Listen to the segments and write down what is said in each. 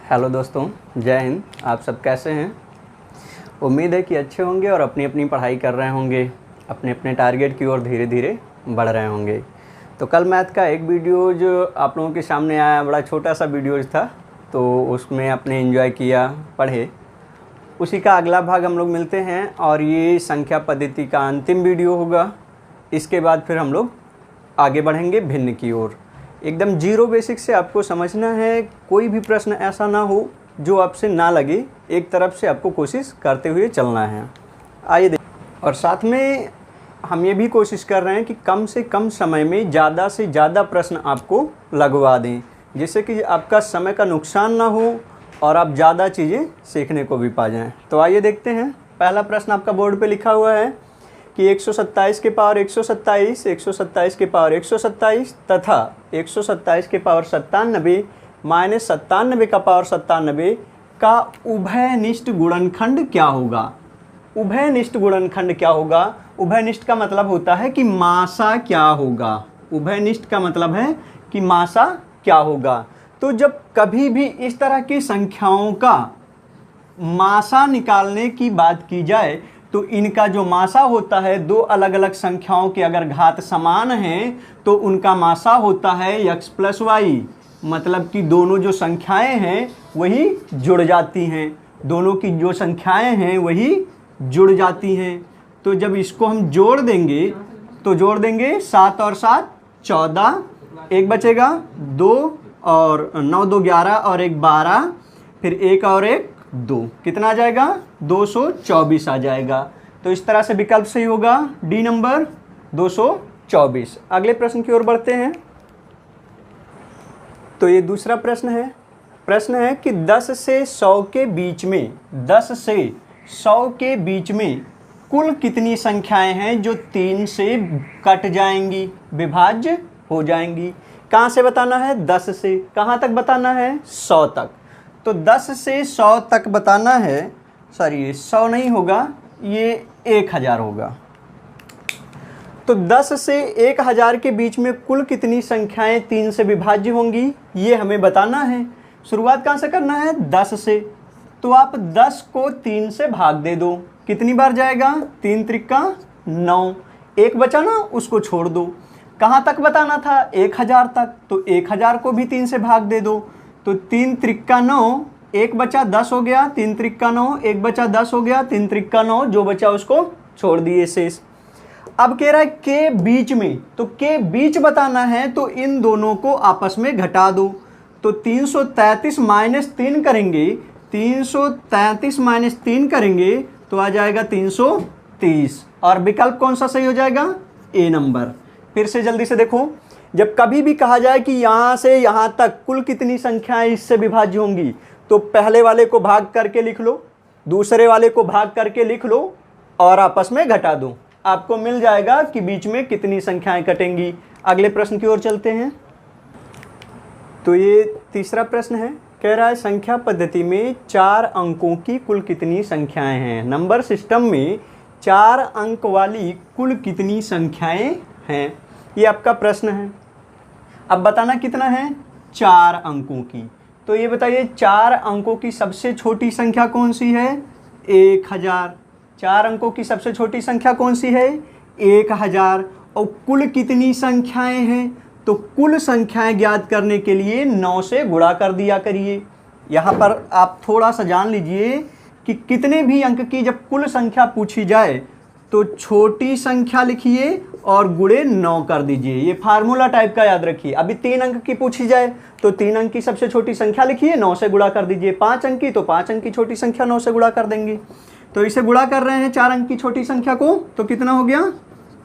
Hello दोस्तों, जय हिंद। आप सब कैसे हैं? उम्मीद है कि अच्छे होंगे और अपनी अपनी पढ़ाई कर रहे होंगे, अपने अपने टारगेट की ओर धीरे धीरे बढ़ रहे होंगे। तो कल मैथ का एक वीडियो जो आप लोगों के सामने आया, बड़ा छोटा सा वीडियो था, तो उसमें आपने एंजॉय किया, पढ़े। उसी का अगला भाग हम लोग मिलते हैं और ये संख्या पद्धति का अंतिम वीडियो होगा। इसके बाद फिर हम लोग आगे बढ़ेंगे भिन्न की ओर। एकदम जीरो बेसिक से आपको समझना है, कोई भी प्रश्न ऐसा ना हो जो आपसे ना लगे, एक तरफ से आपको कोशिश करते हुए चलना है। आइए देख, और साथ में हम ये भी कोशिश कर रहे हैं कि कम से कम समय में ज़्यादा से ज़्यादा प्रश्न आपको लगवा दें, जिससे कि आपका समय का नुकसान ना हो और आप ज़्यादा चीज़ें सीखने को भी पा जाएँ। तो आइए देखते हैं। पहला प्रश्न आपका बोर्ड पे लिखा हुआ है कि 127 के पावर 127, 127 के पावर 127 तथा 127 के पावर 97 माइनस 97 का पावर 97 का उभयनिष्ठ गुणनखंड क्या होगा। उभयनिष्ठ गुणनखंड क्या होगा? उभयनिष्ठ का मतलब होता है कि मासा क्या होगा। उभयनिष्ठ का मतलब है कि मासा क्या होगा। तो जब कभी भी इस तरह की संख्याओं का मासा निकालने की बात की जाए तो इनका जो मासा होता है, दो अलग अलग संख्याओं के अगर घात समान हैं तो उनका मासा होता है x प्लस वाई। मतलब कि दोनों जो संख्याएं हैं वही जुड़ जाती हैं, दोनों की जो संख्याएं हैं वही जुड़ जाती हैं। तो जब इसको हम जोड़ देंगे तो जोड़ देंगे 7 और 7 14, एक बचेगा 2 और 9 2 11 और 1 12, फिर 1 और 1 2, कितना आ जाएगा? 224 आ जाएगा। तो इस तरह से विकल्प सही होगा डी नंबर 224। अगले प्रश्न की ओर बढ़ते हैं। तो ये दूसरा प्रश्न है कि 10 से 100 के बीच में, 10 से 100 के बीच में कुल कितनी संख्याएं हैं जो 3 से कट जाएंगी, विभाज्य हो जाएंगी। कहाँ से बताना है? 10 से कहाँ तक बताना है? 100 तक। तो 10 से 100 तक बताना है। सॉरी, ये 100 नहीं होगा, ये 1000 होगा। तो 10 से 1000 के बीच में कुल कितनी संख्याएं 3 से विभाज्य होंगी, ये हमें बताना है। शुरुआत कहाँ से करना है? 10 से। तो आप 10 को 3 से भाग दे दो, कितनी बार जाएगा? 3 त्रिका 9, एक बचा ना, उसको छोड़ दो। कहाँ तक बताना था? 1000 तक। तो 1000 को भी 3 से भाग दे दो। तो 3 त्रिका 9, एक बचा 10 हो गया, 3 त्रिका 9, एक बचा 10 हो गया, 3 त्रिका 9, जो बचा उसको छोड़ दिए शेष। अब कह रहा है के बीच में, तो के बीच बताना है तो इन दोनों को आपस में घटा दो। तो 333 माइनस 3 करेंगे, 333 माइनस 3 करेंगे तो आ जाएगा 330। और विकल्प कौन सा सही हो जाएगा? ए नंबर। फिर से जल्दी से देखो, जब कभी भी कहा जाए कि यहाँ से यहाँ तक कुल कितनी संख्याएं इससे विभाज्य होंगी, तो पहले वाले को भाग करके लिख लो, दूसरे वाले को भाग करके लिख लो और आपस में घटा दो। आपको मिल जाएगा कि बीच में कितनी संख्याएं कटेंगी। अगले प्रश्न की ओर चलते हैं। तो ये तीसरा प्रश्न है, कह रहा है संख्या पद्धति में 4 अंकों की कुल कितनी संख्याएं हैं। नंबर सिस्टम में 4 अंक वाली कुल कितनी संख्याएं हैं, ये आपका प्रश्न है। अब बताना कितना है? 4 अंकों की। तो ये बताइए 4 अंकों की सबसे छोटी संख्या कौन सी है? 1000। 4 अंकों की सबसे छोटी संख्या कौन सी है? 1000। और कुल कितनी संख्याएं हैं? तो कुल संख्याएं ज्ञात करने के लिए 9 से गुणा कर दिया करिए। यहाँ पर आप थोड़ा सा जान लीजिए कि कितने भी अंक की जब कुल संख्या पूछी जाए तो छोटी संख्या लिखिए और गुणे 9 कर दीजिए। ये फार्मूला टाइप का याद रखिए। अभी 3 अंक की पूछी जाए तो 3 अंक की सबसे छोटी संख्या लिखिए, 9 से गुणा कर दीजिए। 5 अंक की तो 5 अंक की छोटी संख्या 9 से गुणा कर देंगे। तो इसे गुणा कर रहे हैं 4 अंक की छोटी संख्या को, तो कितना हो गया?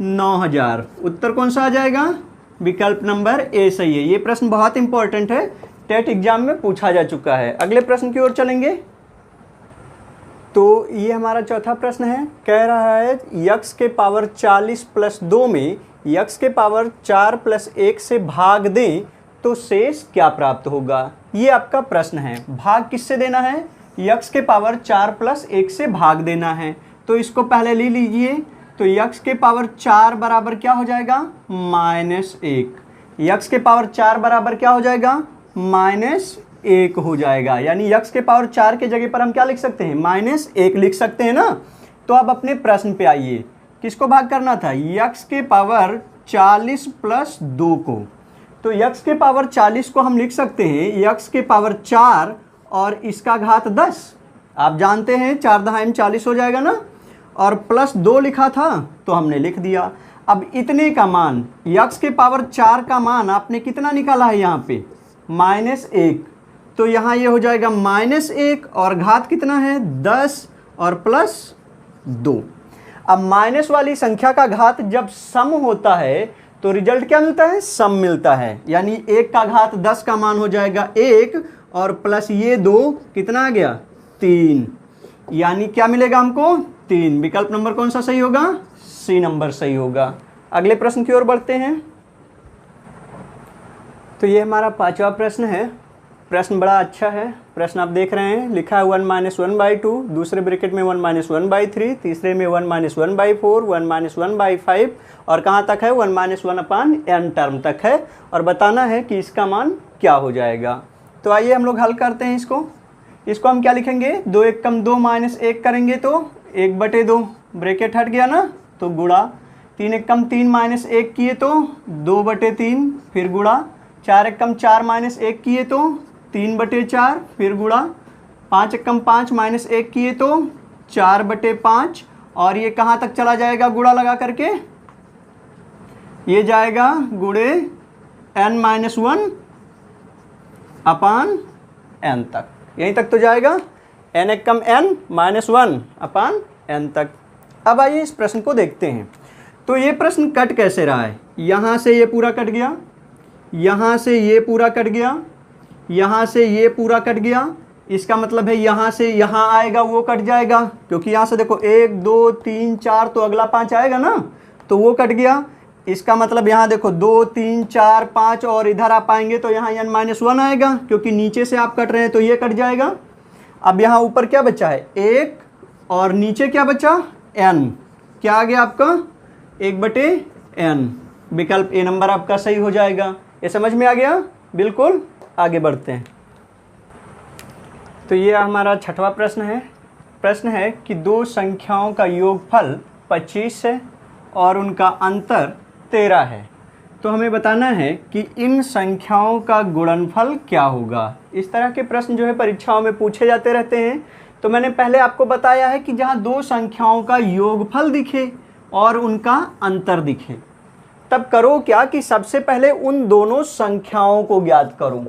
9000। उत्तर कौन सा आ जाएगा? विकल्प नंबर ए सही है। ये प्रश्न बहुत इंपॉर्टेंट है, टेट एग्जाम में पूछा जा चुका है। अगले प्रश्न की ओर चलेंगे। तो ये हमारा चौथा प्रश्न है, कह रहा है x के पावर 40 प्लस 2 में x के पावर 4 प्लस 1 से भाग दें तो शेष क्या प्राप्त होगा। ये आपका प्रश्न है। भाग किससे देना है? x के पावर 4 प्लस 1 से भाग देना है। तो इसको पहले ले लीजिए। तो x के पावर 4 बराबर क्या हो जाएगा? -1। x के पावर 4 बराबर क्या हो जाएगा? 1 हो जाएगा। यानी x के पावर 4 के जगह पर हम क्या लिख सकते हैं, -1 लिख सकते हैं ना। तो अब अपने प्रश्न पे आइए, किसको भाग करना था, x के पावर 40 प्लस 2 को। तो x के पावर 40 को हम लिख सकते हैं x के पावर 4 और इसका घात 10। आप जानते हैं 4 दहाई 40 हो जाएगा ना, और प्लस 2 लिखा था तो हमने लिख दिया। अब इतने का मान x के पावर 4 का मान आपने कितना निकाला है यहाँ पे, -1। तो यहाँ ये हो जाएगा -1 और घात कितना है 10 और प्लस 2। अब माइनस वाली संख्या का घात जब सम होता है तो रिजल्ट क्या मिलता है, सम मिलता है। यानी 1 का घात 10 का मान हो जाएगा 1 और प्लस ये 2 कितना आ गया, 3। यानी क्या मिलेगा हमको, 3। विकल्प नंबर कौन सा सही होगा, सी नंबर सही होगा। अगले प्रश्न की ओर बढ़ते हैं। तो ये हमारा 5वां प्रश्न है। प्रश्न बड़ा अच्छा है। प्रश्न आप देख रहे हैं, लिखा है 1 - 1/2, दूसरे ब्रैकेट में 1 - 1/3, तीसरे में 1 - 1/4, 1 - 1/5 और कहाँ तक है 1 - 1/n टर्म तक है, और बताना है कि इसका मान क्या हो जाएगा। तो आइए हम लोग हल करते हैं इसको हम क्या लिखेंगे, 2 1 कम 2 -1 करेंगे तो 1/2, ब्रैकेट हट गया ना तो गुणा, 3 1 कम 3 -1 किए तो 2/3 फिर गुणा, 4 1 कम 4 -1 किए तो 3/4 फिर गुणा, 5 1 कम 5 -1 किए तो 4/5 और ये कहाँ तक चला जाएगा गुणा लगा करके, ये जाएगा गुणे n-1/n तक, यहीं तक तो जाएगा, n 1 कम n -1/n तक। अब आइए इस प्रश्न को देखते हैं। तो ये प्रश्न कट कैसे रहा है, यहाँ से ये पूरा कट गया, यहाँ से ये पूरा कट गया, यहाँ से ये पूरा कट गया। इसका मतलब है यहाँ से यहाँ आएगा वो कट जाएगा, क्योंकि यहाँ से देखो 1 2 3 4 तो अगला 5 आएगा ना, तो वो कट गया। इसका मतलब यहाँ देखो 2 3 4 5 और इधर आप आएंगे तो यहाँ n-1 आएगा, क्योंकि नीचे से आप कट रहे हैं तो ये कट जाएगा। अब यहाँ ऊपर क्या बचा है 1 और नीचे क्या बचा n, क्या आ गया आपका 1/n। विकल्प ए नंबर आपका सही हो जाएगा। ये समझ में आ गया, बिल्कुल। आगे बढ़ते हैं। तो ये हमारा 6वां प्रश्न है। प्रश्न है कि 2 संख्याओं का योगफल 25 है और उनका अंतर 13 है। तो हमें बताना है कि इन संख्याओं का गुणनफल क्या होगा। इस तरह के प्रश्न जो है परीक्षाओं में पूछे जाते रहते हैं। तो मैंने पहले आपको बताया है कि जहाँ 2 संख्याओं का योगफल दिखे और उनका अंतर दिखे, तब करो क्या कि सबसे पहले उन दोनों संख्याओं को ज्ञात करो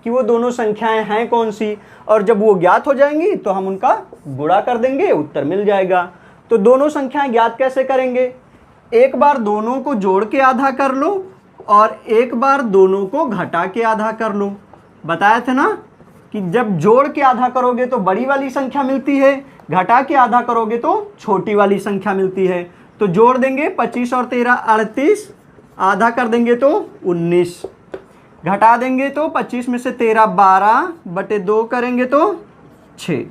कि वो दोनों संख्याएं हैं कौन सी, और जब वो ज्ञात हो जाएंगी तो हम उनका गुणा कर देंगे, उत्तर मिल जाएगा। तो दोनों संख्याएं ज्ञात कैसे करेंगे, एक बार दोनों को जोड़ के आधा कर लो और एक बार दोनों को घटा के आधा कर लो। बताया था ना कि जब जोड़ के आधा करोगे तो बड़ी वाली संख्या मिलती है, घटा के आधा करोगे तो छोटी वाली संख्या मिलती है। तो जोड़ देंगे 25 और 13 38, आधा कर देंगे तो 19, घटा देंगे तो 25 में से 13 12/2 करेंगे तो 6।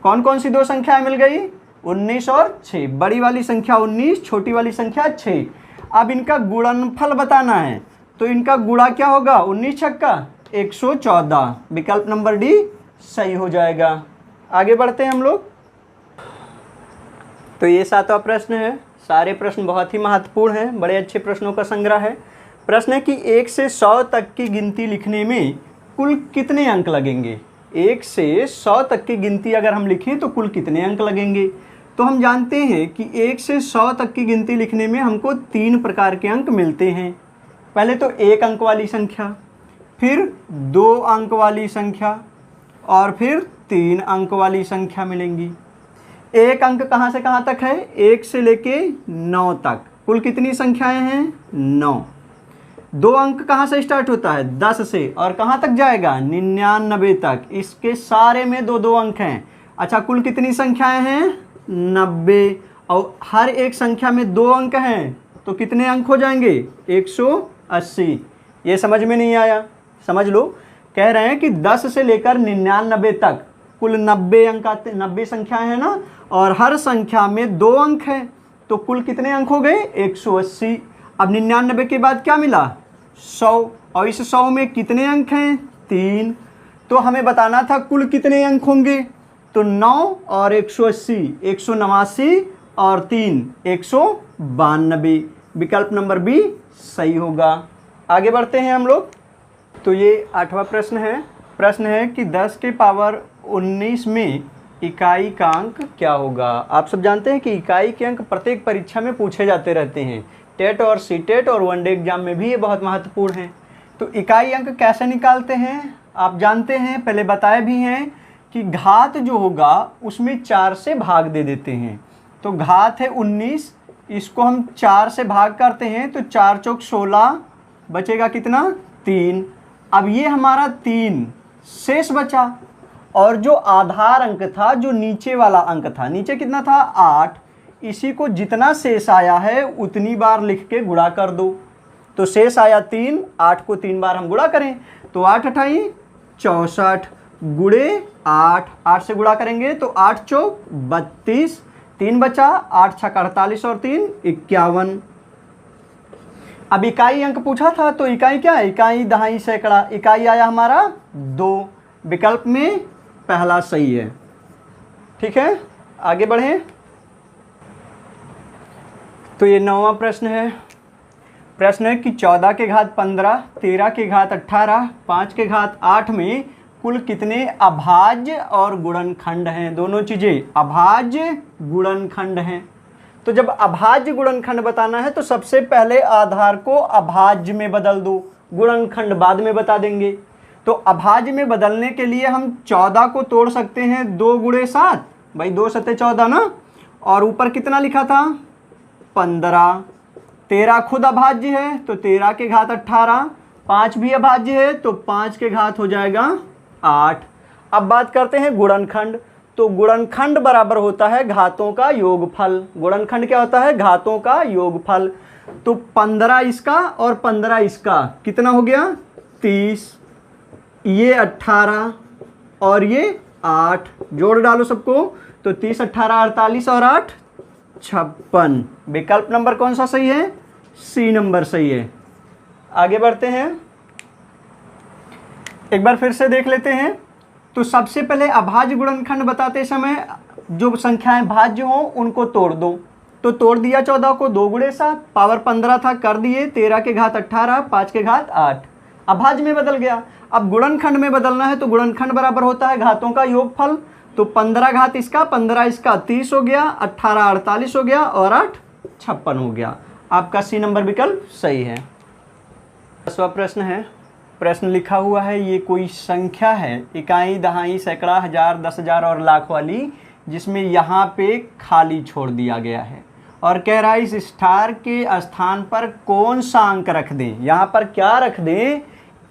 कौन कौन सी 2 संख्याएं मिल गई, 19 और 6। बड़ी वाली संख्या 19, छोटी वाली संख्या 6। अब इनका गुणनफल बताना है, तो इनका गुणा क्या होगा, 19 छक्का 114। विकल्प नंबर डी सही हो जाएगा। आगे बढ़ते हैं हम लोग। तो ये 7वां प्रश्न है। सारे प्रश्न बहुत ही महत्वपूर्ण हैं, बड़े अच्छे प्रश्नों का संग्रह है। प्रश्न है कि 1 से 100 तक की गिनती लिखने में कुल कितने अंक लगेंगे। 1 से 100 तक की गिनती अगर हम लिखें तो कुल कितने अंक लगेंगे। तो हम जानते हैं कि 1 से 100 तक की गिनती लिखने में हमको 3 प्रकार के अंक मिलते हैं। पहले तो 1 अंक वाली संख्या, फिर 2 अंक वाली संख्या और फिर 3 अंक वाली संख्या मिलेंगी। 1 अंक कहाँ से कहाँ तक है, 1 से लेके 9 तक, कुल कितनी संख्याएं हैं 9। 2 अंक कहाँ से स्टार्ट होता है 10 से और कहाँ तक जाएगा 99 तक, इसके सारे में 2 अंक हैं। अच्छा, कुल कितनी संख्याएं हैं 90, और हर एक संख्या में 2 अंक हैं तो कितने अंक हो जाएंगे 180। ये समझ में नहीं आया, समझ लो। कह रहे हैं कि 10 से लेकर 99 तक कुल 90 अंक आते, 90 संख्याएं हैं ना, और हर संख्या में 2 अंक हैं तो कुल कितने अंक हो गए 180। अब 99 के बाद क्या मिला 100, और इस 100 में कितने अंक हैं 3, तो हमें बताना था कुल कितने अंक होंगे, तो 9 और 180, 189 और 3 192। विकल्प नंबर बी सही होगा। आगे बढ़ते हैं हम लोग। तो ये 8वां प्रश्न है। प्रश्न है कि 10 के पावर 19 में इकाई का अंक क्या होगा। आप सब जानते हैं कि इकाई के अंक प्रत्येक परीक्षा में पूछे जाते रहते हैं, टेट और सीटेट और वनडे एग्जाम में भी ये बहुत महत्वपूर्ण है। तो इकाई अंक कैसे निकालते हैं आप जानते हैं, पहले बताए भी हैं कि घात जो होगा उसमें 4 से भाग दे देते हैं। तो घात है 19, इसको हम 4 से भाग करते हैं तो 4 चौक 16, बचेगा कितना 3। अब ये हमारा 3 शेष बचा, और जो आधार अंक था, जो नीचे वाला अंक था, नीचे कितना था 8, इसी को जितना शेष आया है उतनी बार लिख के गुणा कर दो। तो शेष आया 3, 8 को 3 बार हम गुणा करें तो 8 अठाई 64 गुणे 8, 8 से गुणा करेंगे तो 8 चौक 32, 3 बचा, 8 छक 48 और 3 51। अब इकाई अंक पूछा था तो इकाई क्या है, इकाई दहाई सैकड़ा, इकाई आया हमारा 2। विकल्प में पहला सही है। ठीक है, आगे बढ़ें। तो ये 9वां प्रश्न है। प्रश्न है कि 14 के घात 15, 13 के घात 18, 5 के घात 8 में कुल कितने अभाज्य और गुणनखंड हैं। दोनों चीजें अभाज्य गुणनखंड हैं। तो जब अभाज्य गुणनखंड बताना है तो सबसे पहले आधार को अभाज्य में बदल दो, गुणनखंड बाद में बता देंगे। तो अभाज्य में बदलने के लिए हम 14 को तोड़ सकते हैं 2 गुणे 7, भाई 2 सत्ते 14 ना, और ऊपर कितना लिखा था 15। 13 खुद अभाज्य है तो 13 के घात 18, 5 भी अभाज्य है तो 5 के घात हो जाएगा 8। अब बात करते हैं गुणनखंड। तो गुणनखंड बराबर होता है घातों का योगफल। गुणनखंड क्या होता है, घातों का योगफल। तो 15 इसका और 15 इसका कितना हो गया 30, ये 18 और ये 8, जोड़ डालो सबको तो 30 18 48 और 8 56। विकल्प नंबर कौन सा सही है, सी नंबर सही है। आगे बढ़ते हैं, एक बार फिर से देख लेते हैं। तो सबसे पहले अभाज्य गुणनखंड बताते समय जो संख्याएं भाज्य हो उनको तोड़ दो। तो तोड़ दिया 14 को 2 गुणे 7, पावर 15 था कर दिए, 13 के घात 18, 5 के घात 8, अभाज्य में बदल गया। अब गुणनखंड में बदलना है तो गुणनखंड बराबर होता है घातों का योगफल। तो 15 घात इसका 15 इसका 30 हो गया, 18 48 हो गया और 8 56 हो गया। आपका सी नंबर विकल्प सही है। 10वां प्रश्न है। प्रश्न लिखा हुआ है ये कोई संख्या है, इकाई दहाई सैकड़ा हजार 10,000 और लाख वाली, जिसमें यहाँ पे खाली छोड़ दिया गया है और कह रहा है इस स्टार के स्थान पर कौन सा अंक रख दें। यहाँ पर क्या रख दें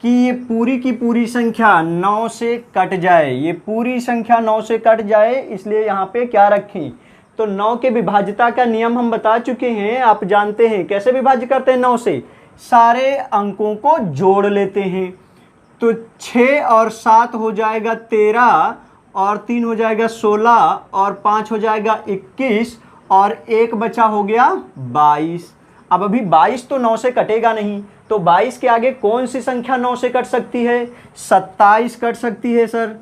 कि ये पूरी की पूरी संख्या 9 से कट जाए, ये पूरी संख्या 9 से कट जाए, इसलिए यहाँ पे क्या रखें। तो 9 के विभाज्यता का नियम हम बता चुके हैं, आप जानते हैं कैसे विभाज्य करते हैं। 9 से सारे अंकों को जोड़ लेते हैं तो 6 और 7 हो जाएगा 13 और 3 हो जाएगा 16 और 5 हो जाएगा 21 और 1 बचा हो गया 22। अब अभी 22 तो 9 से कटेगा नहीं, तो 22 के आगे कौन सी संख्या 9 से कट सकती है, 27 कट सकती है सर,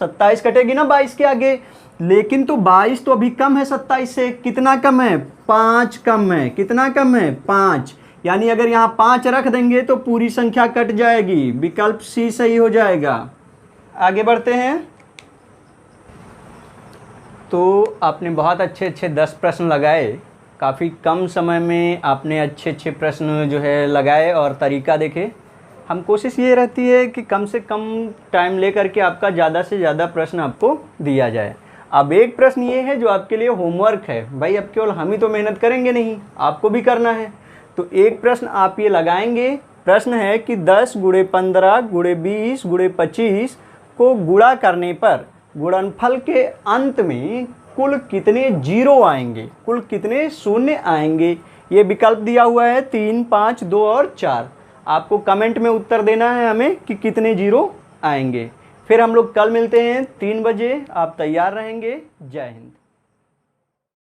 27 कटेगी ना 22 के आगे। लेकिन तो 22 तो अभी कम है 27 से, कितना कम है 5 कम है, कितना कम है 5, यानी अगर यहाँ 5 रख देंगे तो पूरी संख्या कट जाएगी। विकल्प सी सही हो जाएगा। आगे बढ़ते हैं। तो आपने बहुत अच्छे 10 प्रश्न लगाए, काफ़ी कम समय में आपने अच्छे प्रश्न जो है लगाए और तरीका देखे। हम कोशिश ये रहती है कि कम से कम टाइम लेकर के आपका ज़्यादा से ज़्यादा प्रश्न आपको दिया जाए। अब एक प्रश्न ये है जो आपके लिए होमवर्क है, भाई अब केवल हम ही तो मेहनत करेंगे नहीं, आपको भी करना है। तो एक प्रश्न आप ये लगाएंगे। प्रश्न है कि 10 गुणे 15 गुणे 20 गुणे 25 को गुणा करने पर गुणनफल के अंत में कुल कितने जीरो आएंगे, कुल कितने शून्य आएंगे। ये विकल्प दिया हुआ है 3, 5, 2 और 4। आपको कमेंट में उत्तर देना है हमें कि कितने जीरो आएंगे। फिर हम लोग कल मिलते हैं 3 बजे, आप तैयार रहेंगे। जय हिंद।